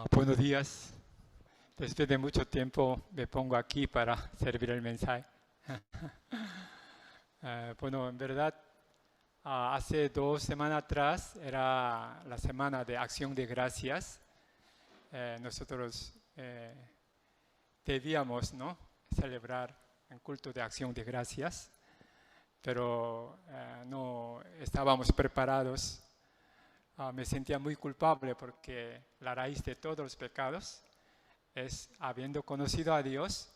Buenos días. Después de mucho tiempo me pongo aquí para servir el mensaje. Bueno, en verdad, hace 2 semanas atrás era la semana de Acción de Gracias. Nosotros debíamos, ¿no?, celebrar un culto de Acción de Gracias, pero no estábamos preparados. Me sentía muy culpable porque la raíz de todos los pecados es habiendo conocido a Dios,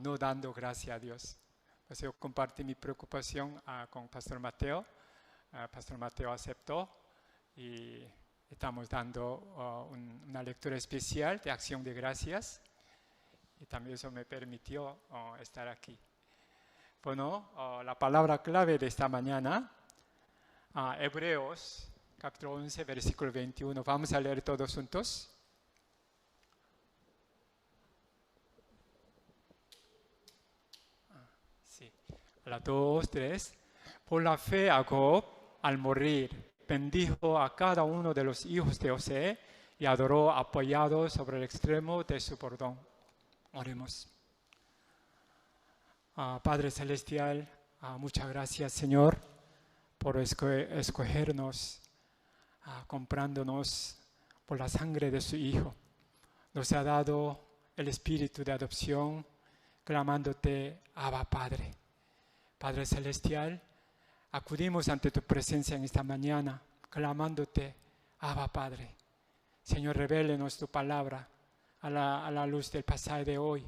no dando gracias a Dios. Pues yo compartí mi preocupación con Pastor Mateo. Pastor Mateo aceptó y estamos dando una lectura especial de Acción de Gracias, y también eso me permitió estar aquí. Bueno, la palabra clave de esta mañana, Hebreos capítulo 11, versículo 21. Vamos a leer todos juntos. Sí. A las 2, 3. Por la fe, Jacob, al morir, bendijo a cada uno de los hijos de José y adoró apoyado sobre el extremo de su bordón. Oremos. Padre Celestial, muchas gracias, Señor, por escogernos, comprándonos por la sangre de su Hijo. Nos ha dado el espíritu de adopción, clamándote, Abba Padre. Padre Celestial, acudimos ante tu presencia en esta mañana, clamándote, Abba Padre. Señor, revélenos tu palabra a la luz del pasaje de hoy,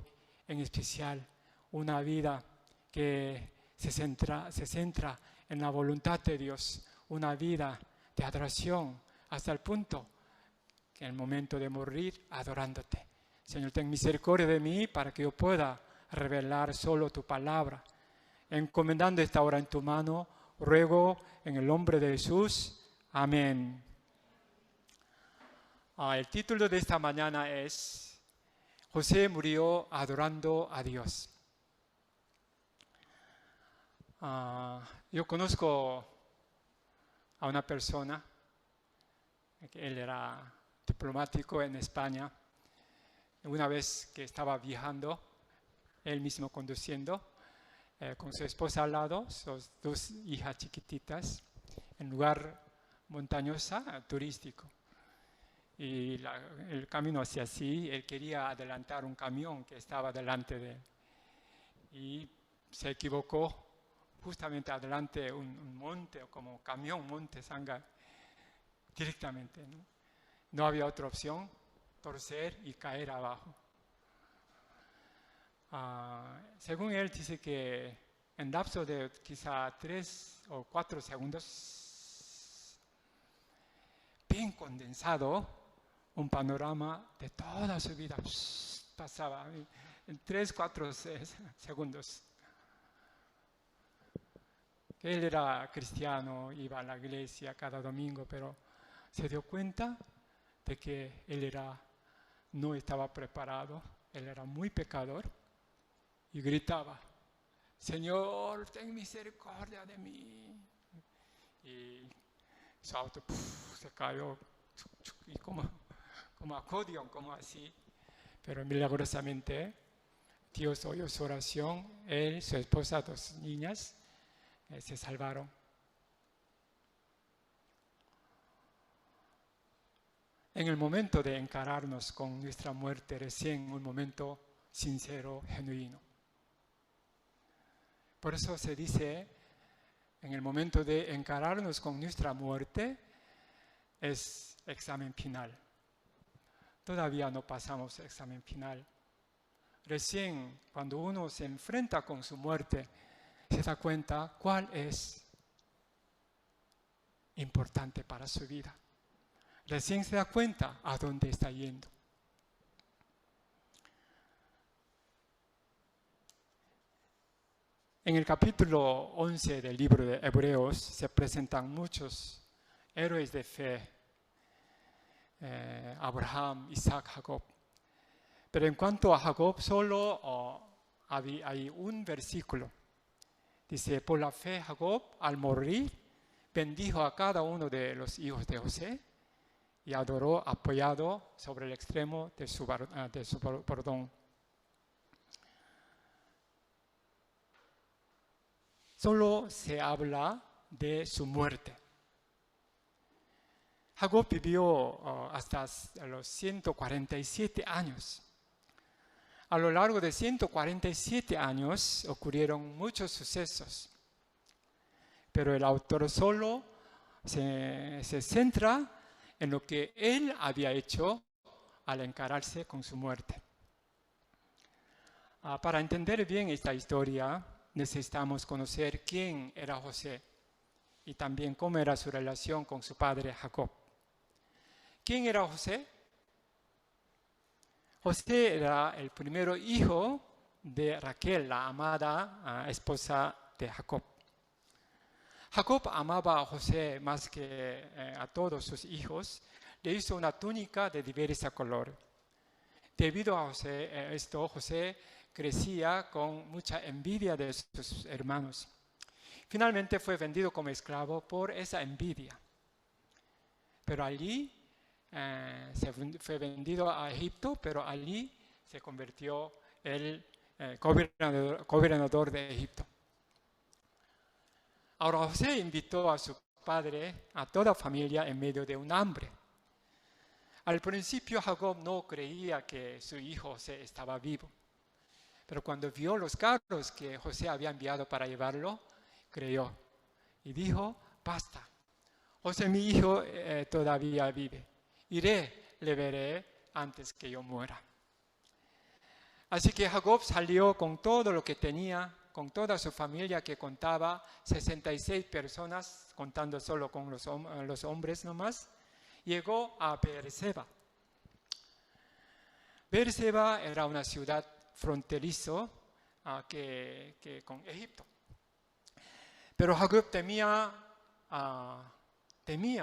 en especial una vida que se centra en la voluntad de Dios, una vida de adoración hasta el punto que en el momento de morir adorándote. Señor, ten misericordia de mí para que yo pueda revelar solo tu palabra. Encomendando esta hora en tu mano, ruego en el nombre de Jesús. Amén. El título de esta mañana es José murió adorando a Dios. Yo conozco a una persona, que él era diplomático en España. Una vez que estaba viajando, él mismo conduciendo, con su esposa al lado, sus 2 hijas chiquititas, en un lugar montañoso, turístico. Y el camino hacia así, él quería adelantar un camión que estaba delante de él. Y se equivocó, justamente adelante un monte, o como camión, monte, sanga, directamente, ¿no? No había otra opción, torcer y caer abajo. Según él dice que en lapso de quizá 3 o 4 segundos, bien condensado, un panorama de toda su vida pasaba en 3, 4 segundos. Él era cristiano, iba a la iglesia cada domingo, pero se dio cuenta de que él no estaba preparado, él era muy pecador, y gritaba, Señor, ten misericordia de mí. Y su auto se cayó, y como acordeón, como así. Pero milagrosamente Dios oyó su oración, él, su esposa, 2 niñas, se salvaron. En el momento de encararnos con nuestra muerte, recién un momento sincero, genuino. Por eso se dice, en el momento de encararnos con nuestra muerte, es examen final. Todavía no pasamos examen final. Recién cuando uno se enfrenta con su muerte, se da cuenta cuál es importante para su vida. Recién se da cuenta a dónde está yendo. En el capítulo 11 del libro de Hebreos se presentan muchos héroes de fe, Abraham, Isaac, Jacob. Pero en cuanto a Jacob, solo hay un versículo. Dice, por la fe Jacob, al morir, bendijo a cada uno de los hijos de José y adoró apoyado sobre el extremo de su bordón. Solo se habla de su muerte. Jacob vivió hasta los 147 años. A lo largo de 147 años ocurrieron muchos sucesos, pero el autor solo se centra en lo que él había hecho al encararse con su muerte. Para entender bien esta historia, necesitamos conocer quién era José y también cómo era su relación con su padre Jacob. ¿Quién era José? José era el primer hijo de Raquel, la amada esposa de Jacob. Jacob amaba a José más que a todos sus hijos. Le hizo una túnica de diverso color. Debido a esto, José crecía con mucha envidia de sus hermanos. Finalmente fue vendido como esclavo por esa envidia. Pero allí fue vendido a Egipto, pero allí se convirtió el gobernador de Egipto. Ahora José invitó a su padre, a toda familia, en medio de un hambre. Al principio Jacob no creía que su hijo José estaba vivo. Pero cuando vio los carros que José había enviado para llevarlo, creyó. Y dijo, basta, José mi hijo todavía vive. Iré, le veré antes que yo muera. Así que Jacob salió con todo lo que tenía, con toda su familia que contaba 66 personas, contando solo con los hombres nomás, llegó a Beerseba. Beerseba era una ciudad fronterizo con Egipto. Pero Jacob temía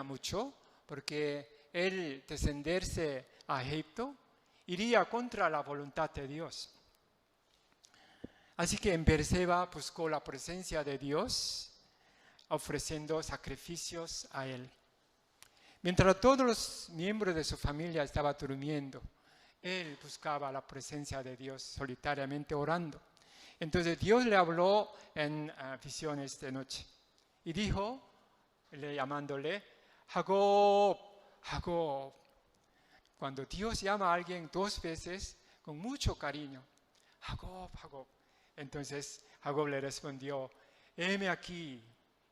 mucho porque el descenderse a Egipto iría contra la voluntad de Dios. Así que en Beerseba buscó la presencia de Dios, ofreciendo sacrificios a él. Mientras todos los miembros de su familia estaban durmiendo, él buscaba la presencia de Dios solitariamente orando. Entonces Dios le habló en visiones de noche y dijo, llamándole, Jacob, Jacob. Cuando Dios llama a alguien 2 veces con mucho cariño, Jacob, Jacob. Entonces Jacob le respondió, heme aquí.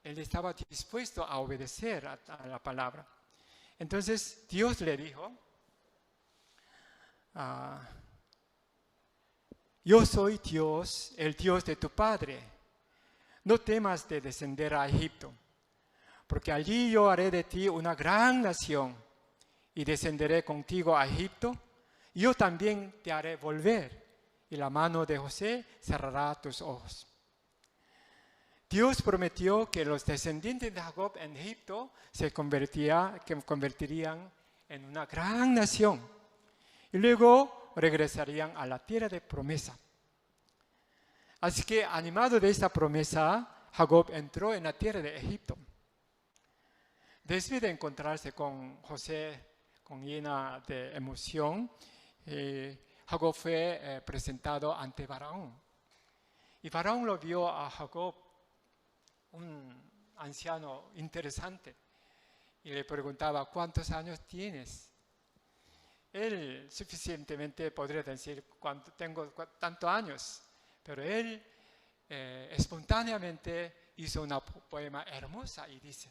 Él estaba dispuesto a obedecer a la palabra. Entonces Dios le dijo, yo soy Dios, el Dios de tu padre. No temas de descender a Egipto, porque allí yo haré de ti una gran nación y descenderé contigo a Egipto. Yo también te haré volver y la mano de José cerrará tus ojos. Dios prometió que los descendientes de Jacob en Egipto se convertirían en una gran nación y luego regresarían a la tierra de promesa. Así que, animado de esta promesa, Jacob entró en la tierra de Egipto. Después de encontrarse con José, con llena de emoción, Jacob fue presentado ante Faraón. Y Faraón lo vio a Jacob, un anciano interesante, y le preguntaba, ¿cuántos años tienes? Él suficientemente podría decir, tengo tantos años, pero él espontáneamente hizo una poema hermosa y dice,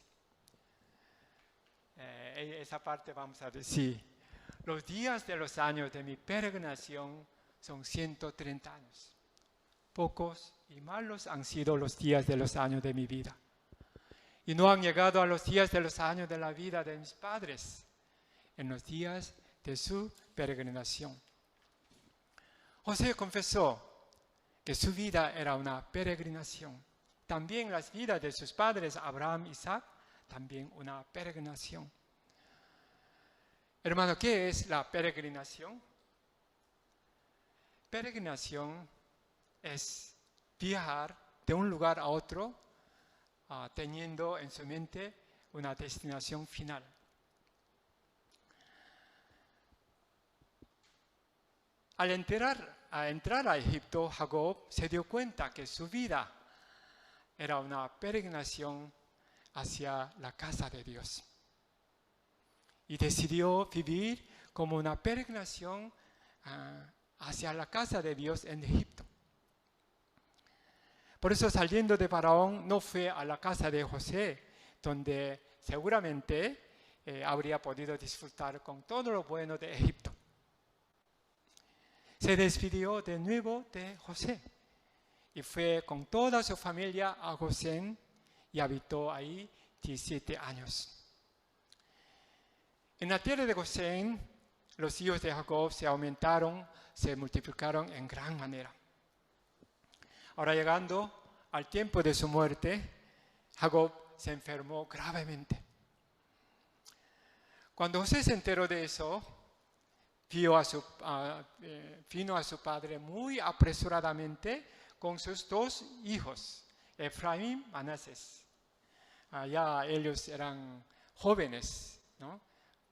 esa parte vamos a decir, los días de los años de mi peregrinación son 130 años. Pocos y malos han sido los días de los años de mi vida. Y no han llegado a los días de los años de la vida de mis padres, en los días de su peregrinación. José confesó que su vida era una peregrinación. También las vidas de sus padres, Abraham y Isaac, también una peregrinación. Hermano, ¿qué es la peregrinación? Peregrinación es viajar de un lugar a otro teniendo en su mente una destinación final. Al entrar a Egipto, Jacob se dio cuenta que su vida era una peregrinación hacia la casa de Dios. Y decidió vivir como una peregrinación hacia la casa de Dios en Egipto. Por eso, saliendo de Faraón, no fue a la casa de José, donde seguramente habría podido disfrutar con todo lo bueno de Egipto. Se despidió de nuevo de José y fue con toda su familia a Gosén y habitó ahí 17 años. En la tierra de Gosén, los hijos de Jacob se aumentaron, se multiplicaron en gran manera. Ahora, llegando al tiempo de su muerte, Jacob se enfermó gravemente. Cuando José se enteró de eso, vino a su padre muy apresuradamente con sus 2 hijos, Efraín y Manasés. Ya ellos eran jóvenes, ¿no?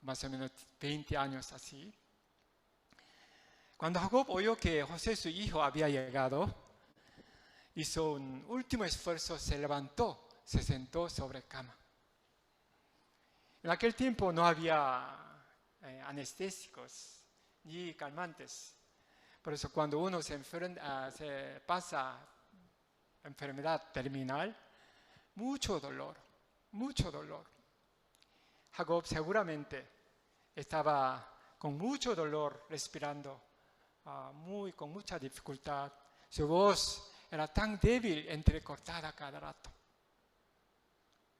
Más o menos 20 años así. Cuando Jacob oyó que José, su hijo, había llegado, hizo un último esfuerzo, se levantó, se sentó sobre cama. En aquel tiempo no había anestésicos ni calmantes. Por eso cuando uno se pasa enfermedad terminal, mucho dolor. Jacob seguramente estaba con mucho dolor, respirando con mucha dificultad. Su voz era tan débil, entrecortada cada rato.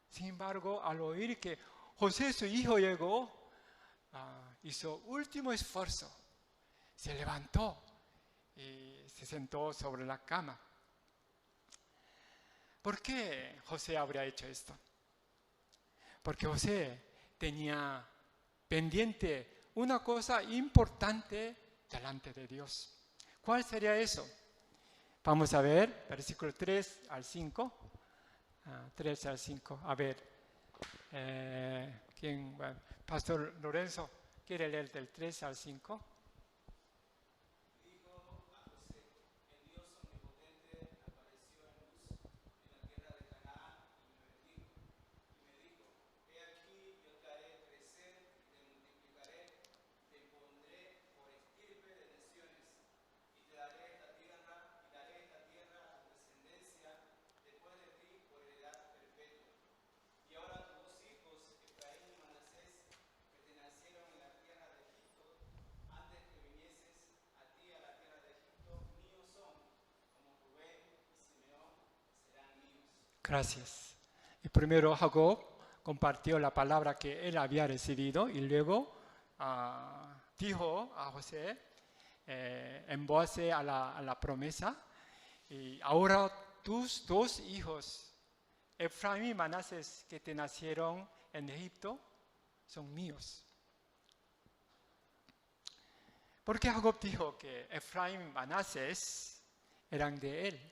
Sin embargo, al oír que José, su hijo, llegó, hizo último esfuerzo. Se levantó y se sentó sobre la cama. ¿Por qué José habría hecho esto? Porque José tenía pendiente una cosa importante delante de Dios. ¿Cuál sería eso? Vamos a ver, versículo 3 al 5. 3 al 5. A ver, Pastor Lorenzo, ¿quiere leer del 3 al 5? Gracias. Y primero Jacob compartió la palabra que él había recibido y luego dijo a José, en base a la promesa, y ahora tus 2 hijos, Efraín y Manasés, que te nacieron en Egipto, son míos. ¿Por qué Jacob dijo que Efraín y Manasés eran de él?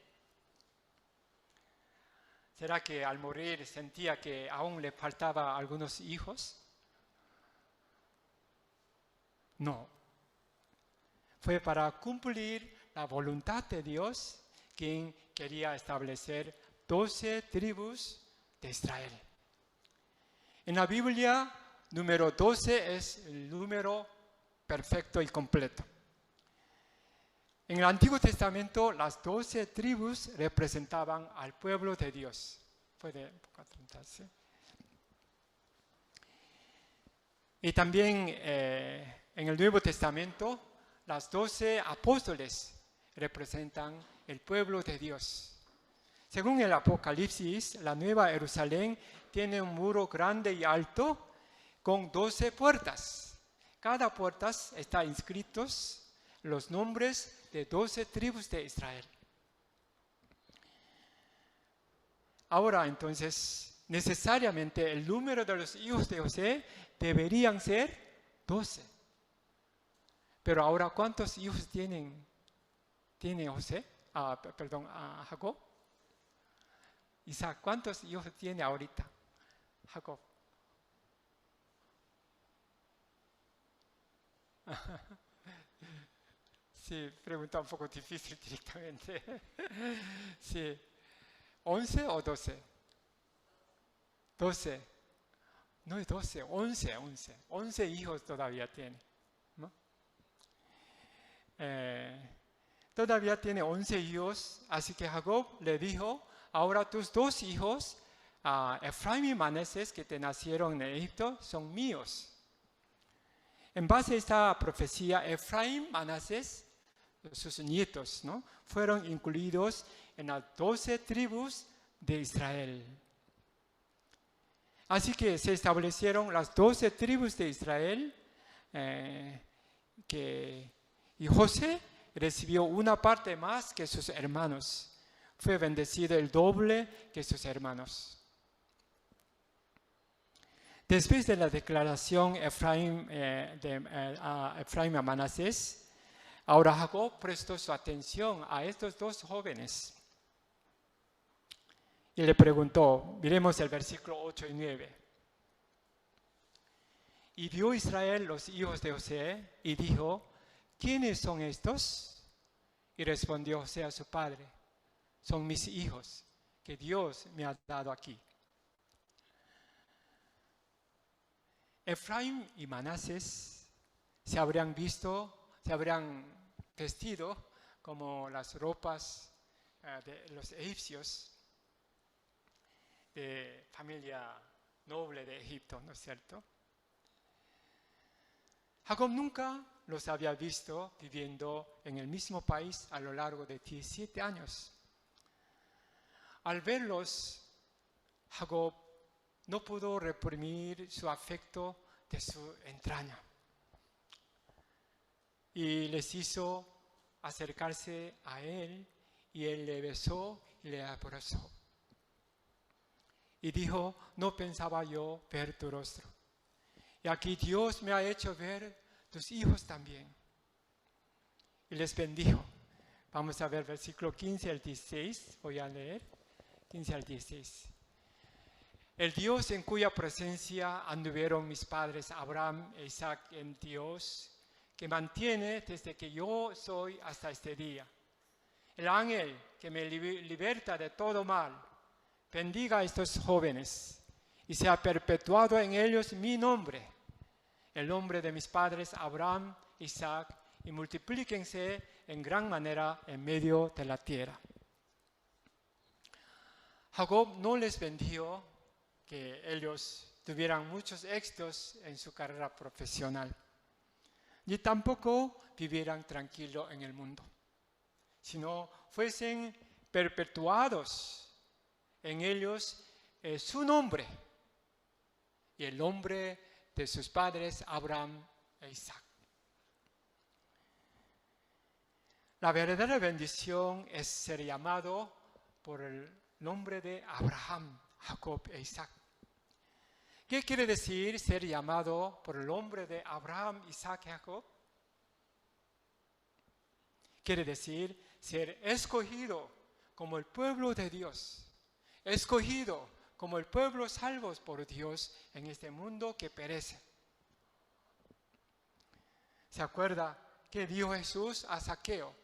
¿Será que al morir sentía que aún le faltaban algunos hijos? No. Fue para cumplir la voluntad de Dios, quien quería establecer 12 tribus de Israel. En la Biblia, número 12 es el número perfecto y completo. En el Antiguo Testamento, las 12 tribus representaban al pueblo de Dios. Puede atrasarse. Y también en el Nuevo Testamento, las 12 apóstoles representan el pueblo de Dios. Según el Apocalipsis, la Nueva Jerusalén tiene un muro grande y alto con 12 puertas. Cada puerta está inscritos los nombres de 12 tribus de Israel. Ahora, entonces, necesariamente el número de los hijos de José deberían ser 12. Pero ahora, ¿cuántos hijos tiene Jacob? Isaac, ¿cuántos hijos tiene ahorita Jacob? Sí, pregunta un poco difícil directamente. Sí. ¿11 o 12? 12. No es 12, 11. 11 hijos todavía tiene, ¿no? Todavía tiene 11 hijos, así que Jacob le dijo, ahora tus 2 hijos, Efraín y Manasés, que te nacieron en Egipto, son míos. En base a esta profecía, Efraín, Manasés, sus nietos, ¿no?, fueron incluidos en las 12 tribus de Israel. Así que se establecieron las 12 tribus de Israel, y José recibió una parte más que sus hermanos. Fue bendecido el doble que sus hermanos. Después de la declaración Efraín a Manasés, ahora Jacob prestó su atención a estos 2 jóvenes. Y le preguntó, miremos el versículo 8 y 9. Y vio Israel los hijos de José y dijo, ¿quiénes son estos? Y respondió José a su padre, son mis hijos que Dios me ha dado aquí. Efraín y Manasés se habrían vestido como las ropas de los egipcios, de familia noble de Egipto, ¿no es cierto? Jacob nunca los había visto viviendo en el mismo país a lo largo de 17 años. Al verlos, Jacob no pudo reprimir su afecto de su entraña y les hizo acercarse a él y él le besó y le abrazó. Y dijo, no pensaba yo ver tu rostro. Y aquí Dios me ha hecho ver tus hijos también. Y les bendijo. Vamos a ver versículo 15 al 16. Voy a leer 15 al 16. El Dios en cuya presencia anduvieron mis padres Abraham e Isaac, en Dios que mantiene desde que yo soy hasta este día. El ángel que me liberta de todo mal, bendiga a estos jóvenes y sea perpetuado en ellos mi nombre, el nombre de mis padres Abraham, Isaac, y multiplíquense en gran manera en medio de la tierra. Jacob no les bendijo que ellos tuvieran muchos éxitos en su carrera profesional, ni tampoco vivieran tranquilos en el mundo, sino fuesen perpetuados en ellos su nombre y el nombre de sus padres Abraham e Isaac. La verdadera bendición es ser llamado por el nombre de Abraham, Jacob e Isaac. ¿Qué quiere decir ser llamado por el nombre de Abraham, Isaac y Jacob? Quiere decir ser escogido como el pueblo de Dios, escogido como el pueblo salvos por Dios en este mundo que perece. ¿Se acuerda qué dijo Jesús a Zaqueo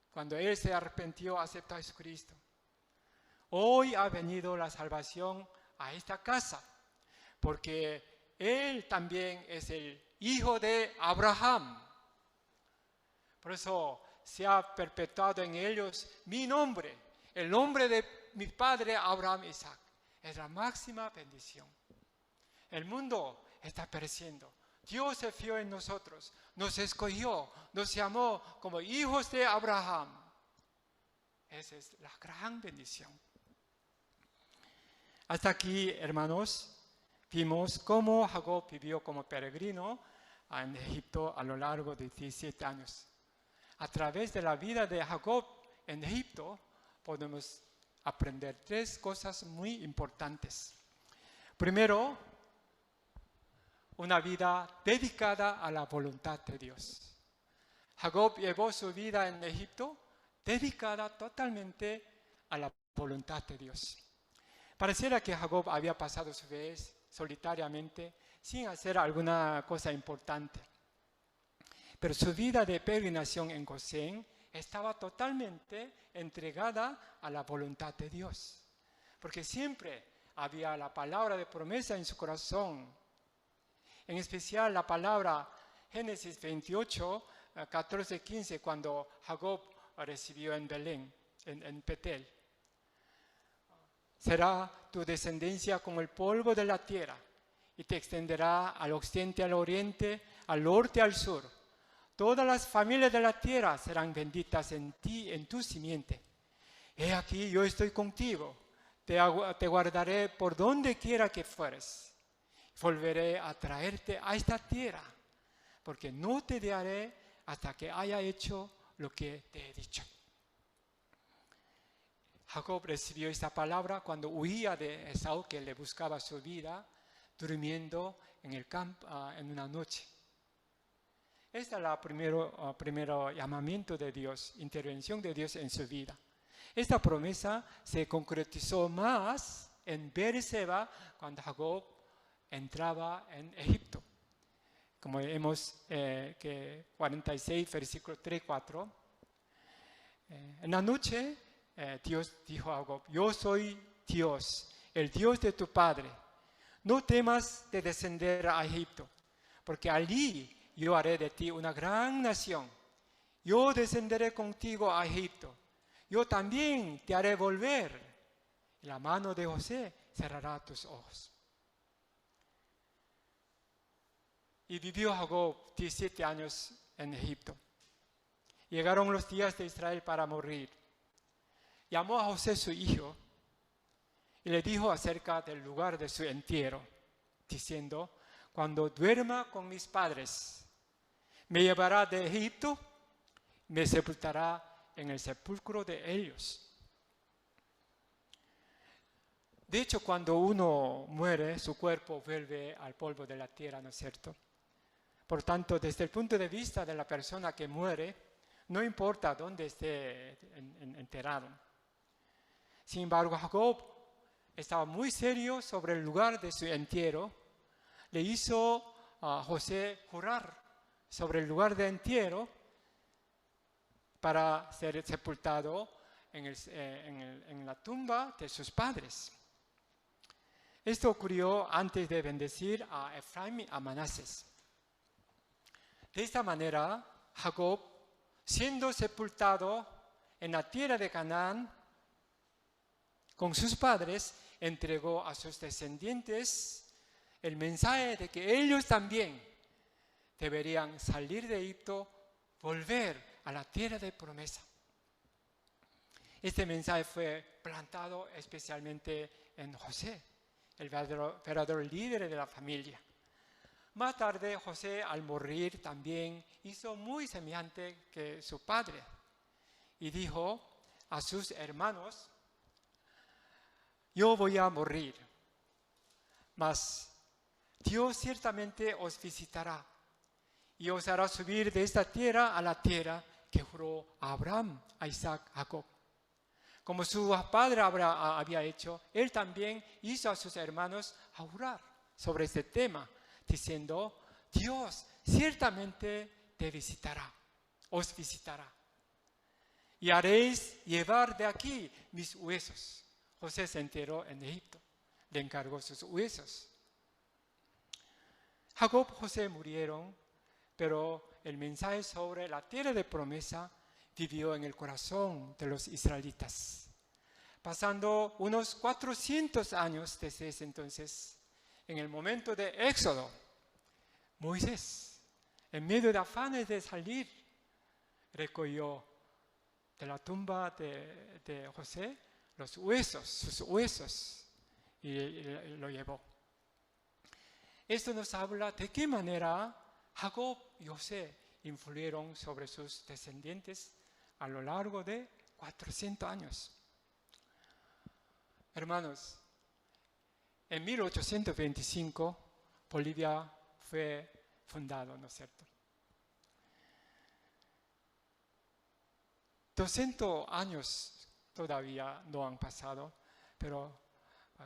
cuando él se arrepintió, aceptó a Jesucristo? Hoy ha venido la salvación a esta casa, porque él también es el hijo de Abraham. Por eso se ha perpetuado en ellos mi nombre, el nombre de mi padre Abraham e Isaac. Es la máxima bendición. El mundo está pereciendo. Dios se fió en nosotros, nos escogió, nos llamó como hijos de Abraham. Esa es la gran bendición. Hasta aquí, hermanos, vimos cómo Jacob vivió como peregrino en Egipto a lo largo de 17 años. A través de la vida de Jacob en Egipto podemos aprender 3 cosas muy importantes. Primero, una vida dedicada a la voluntad de Dios. Jacob llevó su vida en Egipto dedicada totalmente a la voluntad de Dios. Pareciera que Jacob había pasado su vez solitariamente sin hacer alguna cosa importante. pero su vida de peregrinación en Gosén estaba totalmente entregada a la voluntad de Dios. Porque siempre había la palabra de promesa en su corazón. En especial la palabra Génesis 28, 14, 15, cuando Jacob recibió en Belén, en Betel. Será tu descendencia como el polvo de la tierra, y te extenderá al occidente, al oriente, al norte, al sur. Todas las familias de la tierra serán benditas en ti, en tu simiente. He aquí, yo estoy contigo, te guardaré por donde quiera que fueres. Volveré a traerte a esta tierra, porque no te dejaré hasta que haya hecho lo que te he dicho. Jacob recibió esta palabra cuando huía de Esaú, que le buscaba su vida, durmiendo en el campo en una noche. Este es el primero llamamiento de Dios, intervención de Dios en su vida. Esta promesa se concretizó más en Beerseba, cuando Jacob entraba en Egipto. Como vemos que 46, versículo 3, 4. En la noche, Dios dijo a Jacob: yo soy Dios, el Dios de tu padre. No temas de descender a Egipto, porque allí yo haré de ti una gran nación. Yo descenderé contigo a Egipto. Yo también te haré volver. Y la mano de José cerrará tus ojos. Y vivió Jacob 17 años en Egipto. Llegaron los días de Israel para morir. Llamó a José su hijo y le dijo acerca del lugar de su entierro, diciendo: cuando duerma con mis padres, me llevará de Egipto, me sepultará en el sepulcro de ellos. De hecho, cuando uno muere, su cuerpo vuelve al polvo de la tierra, ¿no es cierto? Por tanto, desde el punto de vista de la persona que muere, no importa dónde esté enterrado. Sin embargo, Jacob estaba muy serio sobre el lugar de su entierro. Le hizo a José jurar sobre el lugar de entierro para ser sepultado en la tumba de sus padres. Esto ocurrió antes de bendecir a Efraín y a Manasés. De esta manera, Jacob, siendo sepultado en la tierra de Canaán con sus padres, entregó a sus descendientes el mensaje de que ellos también deberían salir de Egipto, volver a la tierra de promesa. Este mensaje fue plantado especialmente en José, el verdadero líder de la familia. Más tarde, José, al morir, también hizo muy semejante que su padre y dijo a sus hermanos: yo voy a morir, mas Dios ciertamente os visitará y os hará subir de esta tierra a la tierra que juró a Abraham, a Isaac, a Jacob. Como su padre había hecho, él también hizo a sus hermanos a jurar sobre este tema, diciendo: Dios ciertamente te visitará, os visitará, y haréis llevar de aquí mis huesos. José se enterró en Egipto, le encargó sus huesos. Jacob y José murieron, pero el mensaje sobre la tierra de promesa vivió en el corazón de los israelitas. Pasando unos 400 años desde ese entonces, en el momento de Éxodo, Moisés, en medio de afanes de salir, recogió de la tumba de José los huesos, sus huesos, y lo llevó. Esto nos habla de qué manera Jacob y José influyeron sobre sus descendientes a lo largo de 400 años. Hermanos, en 1825 Bolivia fue fundado, ¿no es cierto? 200 años todavía no han pasado, pero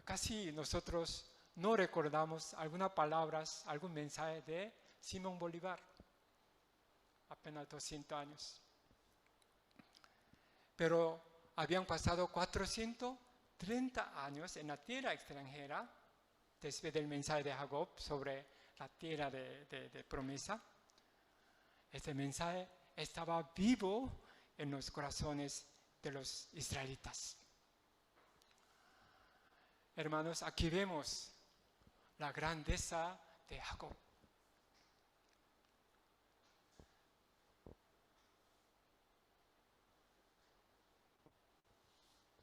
casi nosotros no recordamos algunas palabras, algún mensaje de Simón Bolívar. apenas 200 años. Pero habían pasado 430 años en la tierra extranjera, después del mensaje de Jacob sobre la tierra de promesa. Este mensaje estaba vivo en los corazones de los israelitas. Hermanos, aquí vemos la grandeza de Jacob.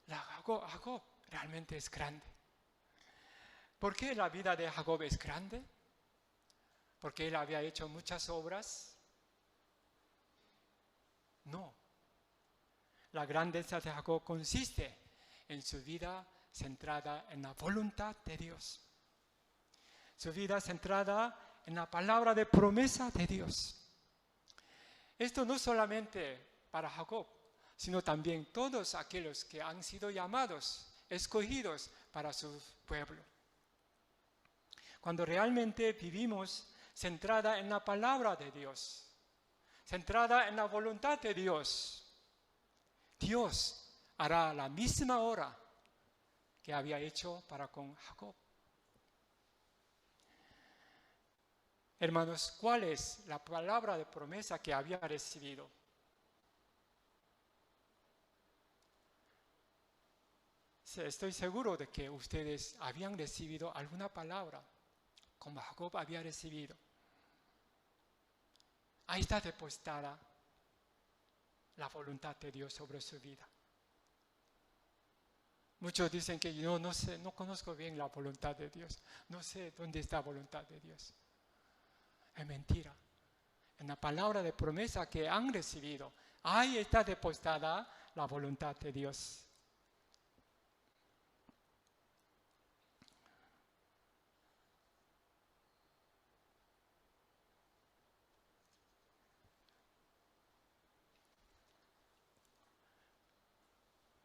Jacob realmente es grande. ¿Por qué la vida de Jacob es grande? ¿Porque él había hecho muchas obras? No. La grandeza de Jacob consiste en su vida centrada en la voluntad de Dios. Su vida centrada en la palabra de promesa de Dios. Esto no solamente para Jacob, sino también todos aquellos que han sido llamados, escogidos para su pueblo. Cuando realmente vivimos centrada en la palabra de Dios, centrada en la voluntad de Dios, Dios hará la misma obra que había hecho para con Jacob. Hermanos, ¿cuál es la palabra de promesa que había recibido? Estoy seguro de que ustedes habían recibido alguna palabra, como Jacob había recibido. Ahí está depositada la voluntad de Dios sobre su vida. Muchos dicen que yo no sé, no conozco bien la voluntad de Dios. No sé dónde está la voluntad de Dios. Es mentira. En la palabra de promesa que han recibido, ahí está depositada la voluntad de Dios.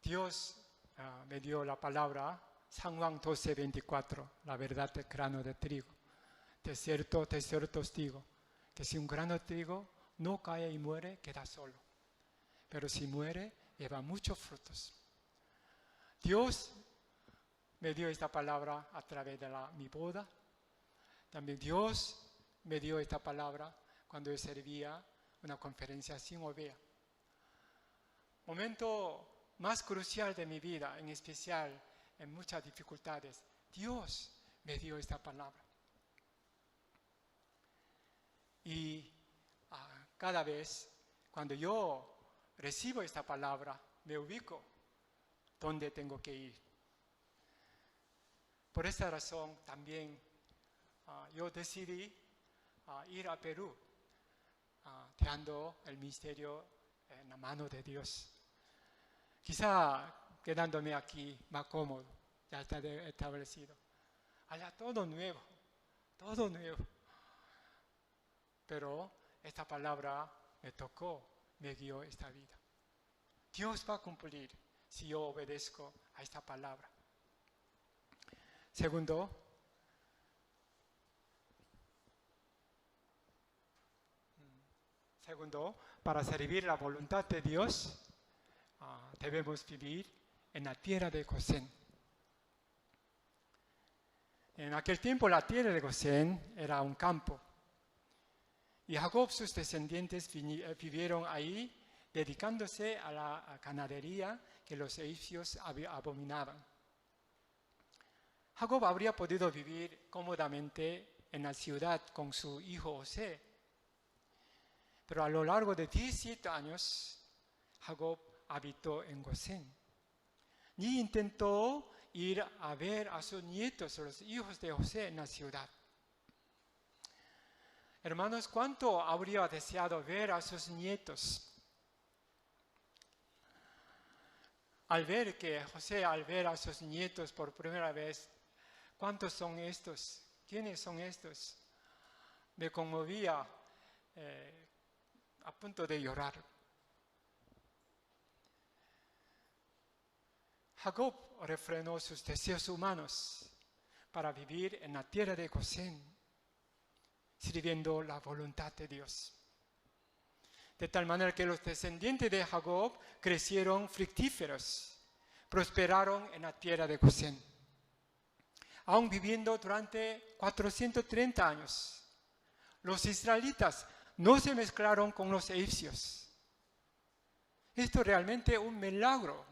Dios me dio la palabra, San Juan 12:24, la verdad del grano de trigo. De cierto os digo, que si un grano de trigo no cae y muere, queda solo. Pero si muere, lleva muchos frutos. Dios me dio esta palabra a través de mi boda. También Dios me dio esta palabra cuando yo servía una conferencia sin oveja. Momento más crucial de mi vida, en especial en muchas dificultades, Dios me dio esta palabra. Y cada vez cuando yo recibo esta palabra, me ubico dónde tengo que ir. Por esta razón también yo decidí ir a Perú, dejando el ministerio en la mano de Dios. Quizá quedándome aquí más cómodo, ya está establecido. Allá todo nuevo, todo nuevo. Pero esta palabra me tocó, me guió esta vida. Dios va a cumplir si yo obedezco a esta palabra. Segundo, para servir la voluntad de Dios, debemos vivir en la tierra de Gosén. En aquel tiempo la tierra de Gosén era un campo. Y Jacob, sus descendientes, vivieron ahí dedicándose a la ganadería que los egipcios abominaban. Jacob habría podido vivir cómodamente en la ciudad con su hijo José. Pero a lo largo de 17 años, Jacob habitó en Gosén. Y intentó ir a ver a sus nietos, los hijos de José, en la ciudad. Hermanos, ¿cuánto habría deseado ver a sus nietos? Al ver a sus nietos por primera vez, ¿cuántos son estos? ¿Quiénes son estos? Me conmovía a punto de llorar. Jacob refrenó sus deseos humanos para vivir en la tierra de Gosén, sirviendo la voluntad de Dios. de tal manera que los descendientes de Jacob crecieron fructíferos, prosperaron en la tierra de Gosén, aún viviendo durante 430 años. Los israelitas no se mezclaron con los egipcios. Esto realmente es un milagro.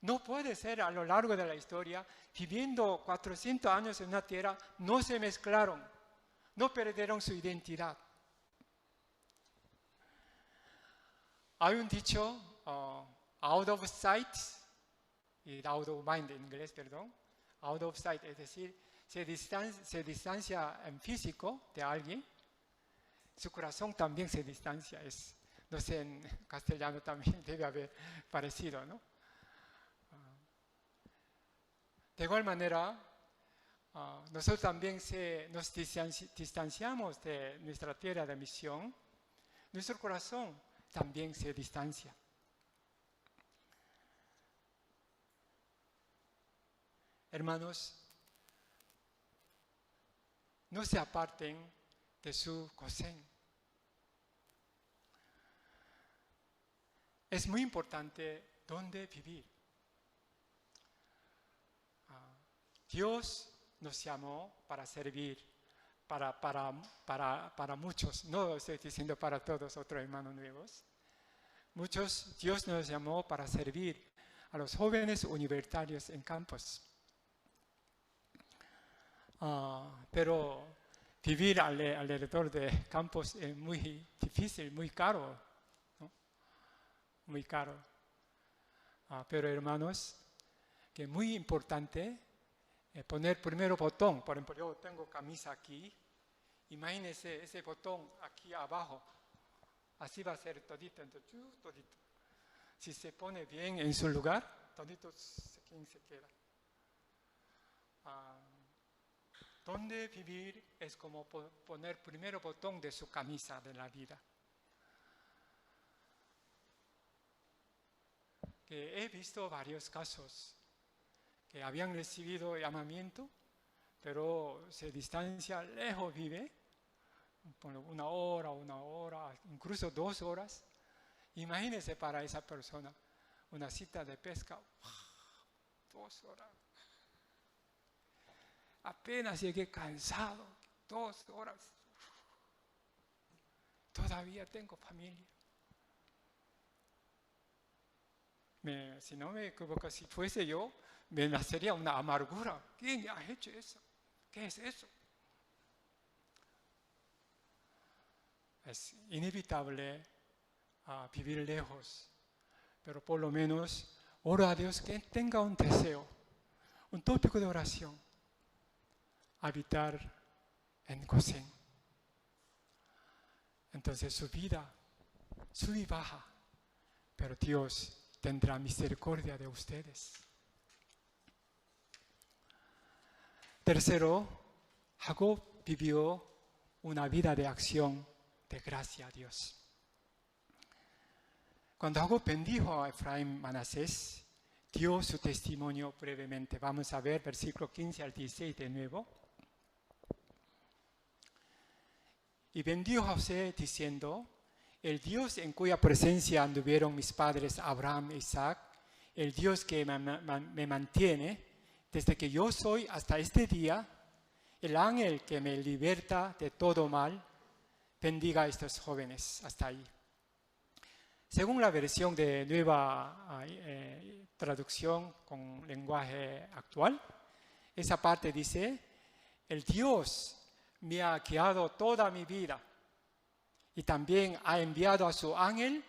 No puede ser a lo largo de la historia, viviendo 400 años en una tierra, no se mezclaron, no perdieron su identidad. Hay un dicho, out of sight, y out of mind en inglés, perdón. Out of sight, es decir, se distancia en físico de alguien, su corazón también se distancia. No sé, en castellano también debe haber parecido, ¿no? De igual manera, nosotros también nos distanciamos de nuestra tierra de misión, nuestro corazón también se distancia. Hermanos, no se aparten de su Gosén. Es muy importante dónde vivir. Dios nos llamó para servir, para muchos, no estoy diciendo para todos otros hermanos nuevos. Dios nos llamó para servir a los jóvenes universitarios en campus. Pero vivir alrededor de campos es muy difícil, muy caro, ¿no? Muy caro. Pero hermanos, que es muy importante poner primero botón. Por ejemplo, yo tengo camisa aquí. Imagínense ese botón aquí abajo. Así va a ser todito. Entonces, todito. Si se pone bien en su lugar, todito ¿quién se queda? Donde vivir es como poner primero botón de su camisa de la vida. Que he visto varios casos que habían recibido llamamiento, pero se distancia, lejos vive, por una hora, incluso 2 horas. Imagínense para esa persona, una cita de pesca, 2 horas. Apenas llegué cansado, 2 horas. Todavía tengo familia. Si no me equivoco, si fuese yo, me nacería una amargura. ¿Quién ha hecho eso? ¿Qué es eso? Es inevitable vivir lejos, pero por lo menos oro a Dios que tenga un deseo, un tópico de oración, habitar en Gosén. Entonces su vida sube y baja, pero Dios tendrá misericordia de ustedes. Tercero, Jacob vivió una vida de acción de gracia a Dios. Cuando Jacob bendijo a Efraín Manasés, dio su testimonio brevemente. Vamos a ver versículo 15 al 16 de nuevo. Y bendijo a José diciendo: el Dios en cuya presencia anduvieron mis padres Abraham e Isaac, el Dios que me mantiene desde que yo soy hasta este día, el ángel que me liberta de todo mal, bendiga a estos jóvenes. Hasta ahí. Según la versión de nueva traducción con lenguaje actual, esa parte dice: el Dios me ha guiado toda mi vida y también ha enviado a su ángel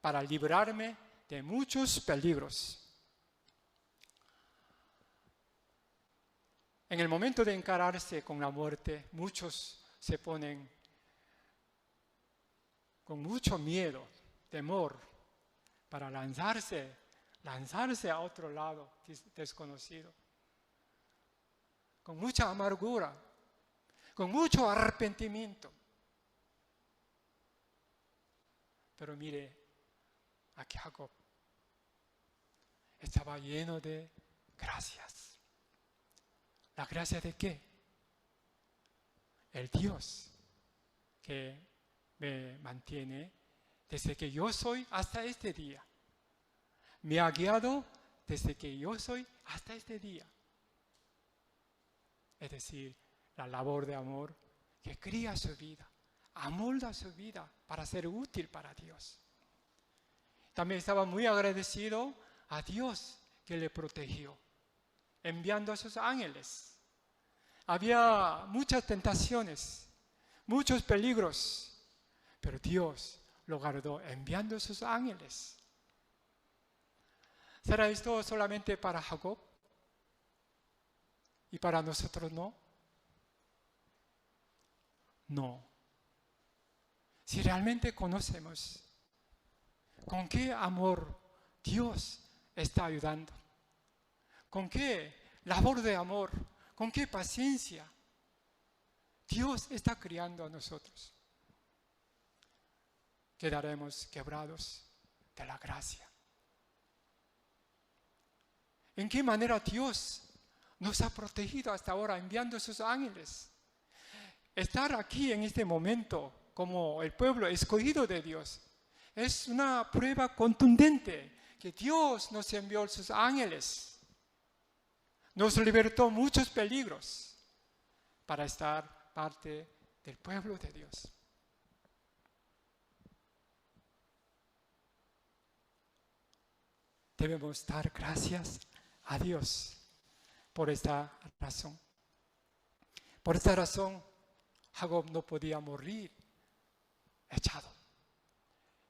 para librarme de muchos peligros. En el momento de encararse con la muerte, muchos se ponen con mucho miedo, temor, para lanzarse a otro lado desconocido, con mucha amargura, con mucho arrepentimiento. Pero mire, aquí Jacob estaba lleno de gracias. ¿La gracia de qué? El Dios que me mantiene desde que yo soy hasta este día. Me ha guiado desde que yo soy hasta este día. Es decir, la labor de amor que cría su vida, amolda su vida para ser útil para Dios. También estaba muy agradecido a Dios que le protegió, enviando a sus ángeles. Había muchas tentaciones, muchos peligros, pero Dios lo guardó enviando a sus ángeles. ¿Será esto solamente para Jacob? ¿Y para nosotros no? No. Si realmente conocemos con qué amor Dios está ayudando, con qué labor de amor, con qué paciencia Dios está criando a nosotros, quedaremos quebrados de la gracia. ¿En qué manera Dios nos ha protegido hasta ahora enviando a sus ángeles? Estar aquí en este momento como el pueblo escogido de Dios es una prueba contundente que Dios nos envió sus ángeles. Nos libertó muchos peligros para estar parte del pueblo de Dios. Debemos dar gracias a Dios por esta razón. Por esta razón, Jacob no podía morir echado.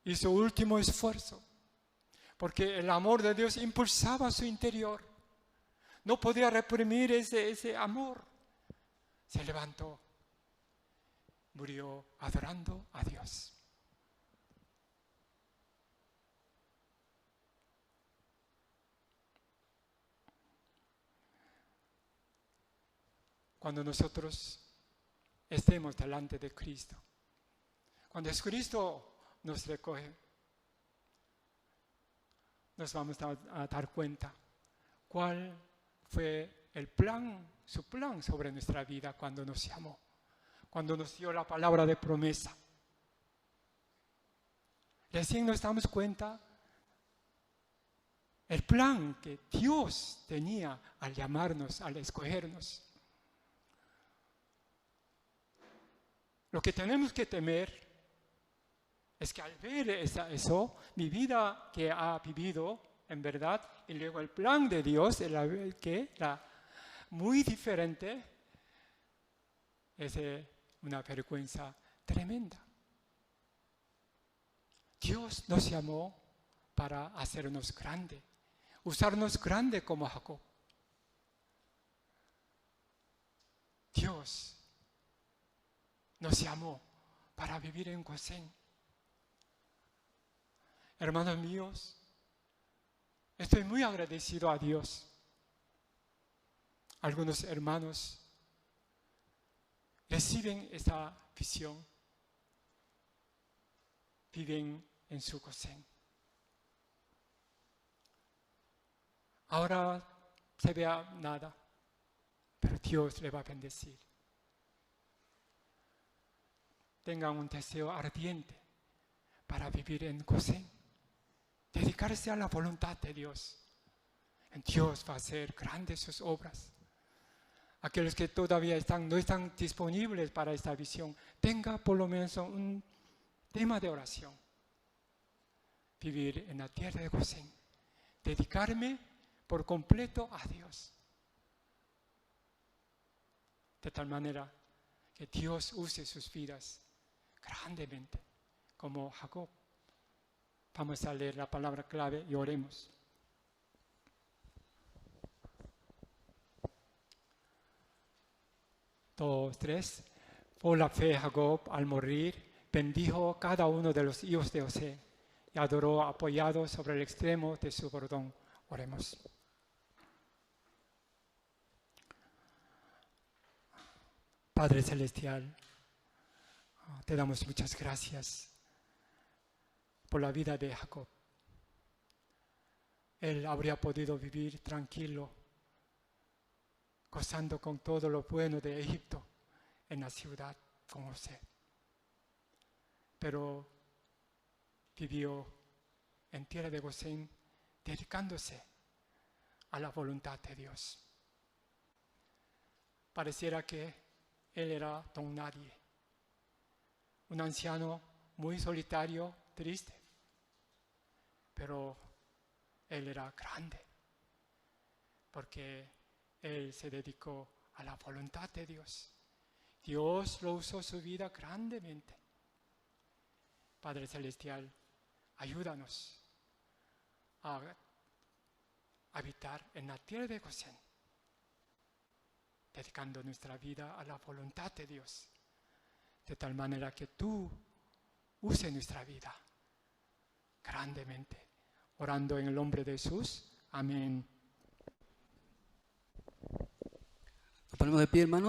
Hizo último esfuerzo, porque el amor de Dios impulsaba su interior. No podía reprimir ese amor. Se levantó, murió adorando a Dios. Cuando nosotros estemos delante de Cristo, cuando Cristo nos recoge, nos vamos a dar cuenta cuál fue el plan, su plan sobre nuestra vida cuando nos llamó, cuando nos dio la palabra de promesa. Recién nos damos cuenta el plan que Dios tenía al llamarnos, al escogernos. Lo que tenemos que temer es que al ver eso, mi vida que ha vivido, en verdad, y luego el plan de Dios, que era muy diferente, es una vergüenza tremenda. Dios nos llamó para hacernos grande, usarnos grande como Jacob. Dios nos llamó para vivir en Gosén. Hermanos míos, estoy muy agradecido a Dios. Algunos hermanos reciben esta visión, viven en su Gosén. Ahora se vea nada, pero Dios le va a bendecir. Tengan un deseo ardiente para vivir en Gosén, dedicarse a la voluntad de Dios. Dios va a hacer grandes sus obras. Aquellos que todavía no están disponibles para esta visión, tenga por lo menos un tema de oración. Vivir en la tierra de Gosén, dedicarme por completo a Dios. De tal manera que Dios use sus vidas grandemente, como Jacob. Vamos a leer la palabra clave y oremos. Dos, tres. Por la fe, Jacob, al morir, bendijo cada uno de los hijos de José y adoró apoyado sobre el extremo de su bordón. Oremos. Padre Celestial, te damos muchas gracias por la vida de Jacob. Él habría podido vivir tranquilo, gozando con todo lo bueno de Egipto en la ciudad con José. Pero vivió en tierra de Gosén dedicándose a la voluntad de Dios. Pareciera que él era don nadie, un anciano muy solitario, triste, pero él era grande, porque él se dedicó a la voluntad de Dios. Dios lo usó su vida grandemente. Padre Celestial, ayúdanos a habitar en la tierra de Gosén, dedicando nuestra vida a la voluntad de Dios, de tal manera que tú uses nuestra vida grandemente. Orando en el nombre de Jesús. Amén. Nos ponemos de pie, hermanos.